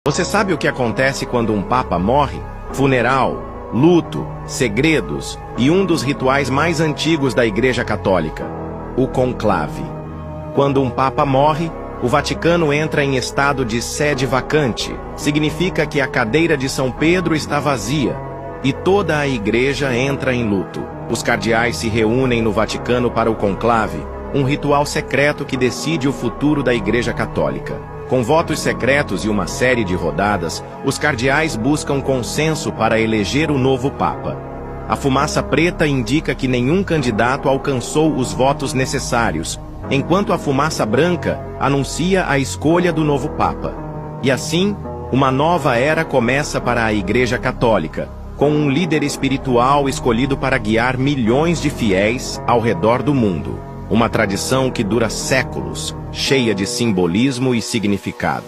Você sabe o que acontece quando um papa morre? Funeral, luto, segredos e um dos rituais mais antigos da Igreja Católica, o conclave. Quando um papa morre, o Vaticano entra em estado de sede vacante. Significa que a cadeira de São Pedro está vazia e toda a Igreja entra em luto. Os cardeais se reúnem no Vaticano para o conclave, um ritual secreto que decide o futuro da Igreja Católica. Com votos secretos e uma série de rodadas, os cardeais buscam consenso para eleger o novo Papa. A fumaça preta indica que nenhum candidato alcançou os votos necessários, enquanto a fumaça branca anuncia a escolha do novo Papa. E assim, uma nova era começa para a Igreja Católica, com um líder espiritual escolhido para guiar milhões de fiéis ao redor do mundo. Uma tradição que dura séculos, cheia de simbolismo e significado.